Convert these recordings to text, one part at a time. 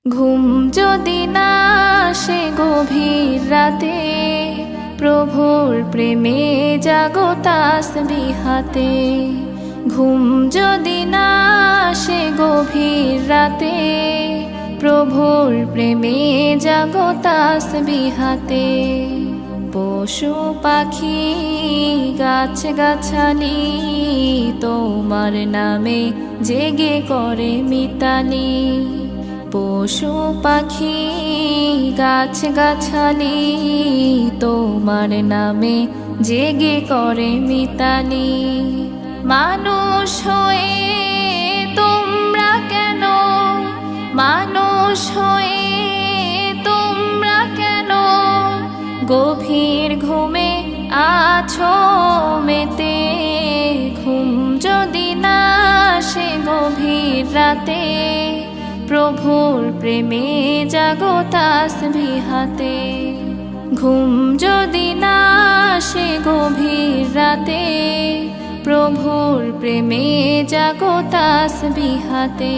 ঘুম যদি না আসে গভীর রাতে, প্রভুর প্রেমে জাগো তাসবিহাতে। ঘুম যদি না আসে গভীর রাতে, প্রভুর প্রেমে জাগো তাসবিহাতে। পশু পাখি গাছ গাছালি তোমার নামে জেগে করে মিতালি। পশু পাখি গাছ গাছালি তোমার নামে জেগে করে মিতালি। মানুষ হয়ে তোমরা কেন, মানুষ হয়ে তোমরা কেন গভীর ঘুমে আছো মেতে। ঘুম যদি না আসে গভীর রাতে, প্রভুর প্রেমে জাগো তাসবিহাতে। ঘুম যদি না আসে গভীর রাতে, প্রভুর প্রেমে জাগো তাসবিহাতে।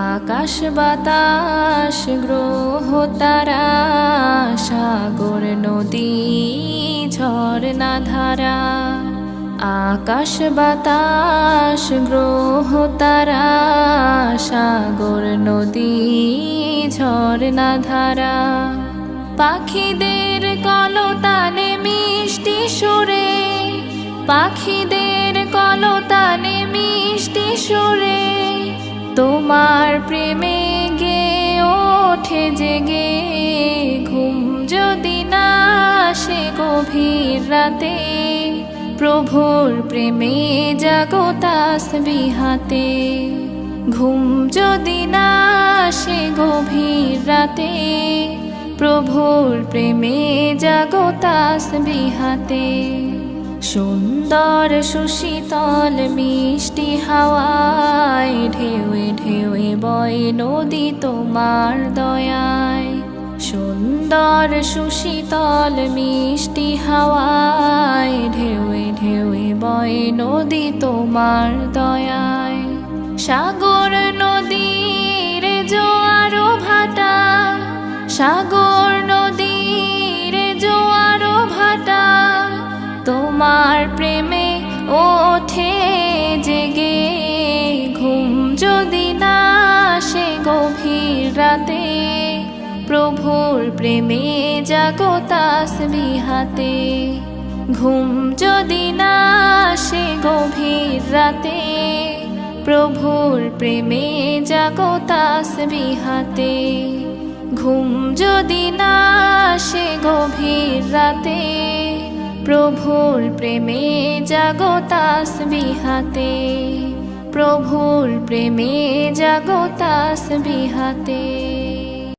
আকাশ বাতাস গ্রহ তারা, সাগর নদী ঝরনা ধারা। আকাশ বাতাস গ্রহ তারা, সাগর নদী ঝরনা ধারা। পাখিদের কলতানে মিষ্টি সুরে, পাখিদের কলতানে মিষ্টি সুরে তোমার প্রেমে গে ওঠে জেগে। ঘুম যদি না আসে গভীর রাতে, প্রভুর প্রেমে জাগো তাসবিহাতে। ঘুম যদি না আসে গভীর রাতে, প্রভুর প্রেমে জাগো তাসবিহাতে। সুন্দর সুশীতল মিষ্টি হাওয়ায় ঢেউয়ে ঢেউয়ে বয় নদী তোমার দয়ায়। সুন্দর সুশীতল মিষ্টি হাওয়ায় ঢেউয়ে ঢেউয়ে বয় নদী তোমার দয়ায়। সাগর নদীর জোয়ার ভাটা, সাগর নদীর জোয়ার ভাটা তোমার প্রেমে ওঠে জেগে। ঘুম যদি না আসে গভীর রাতে, প্রভুর প্রেমে জাগো তাসবিহাতে। ঘুম যদি না আসে গভীর রাতে, প্রভুর প্রেমে জাগো তাসবিহাতে। ঘুম যদি না আসে গভীর রাতে, প্রভুর প্রেমে জাগো তাসবিহাতে। প্রভুর প্রেমে জাগো তাসবিহাতে।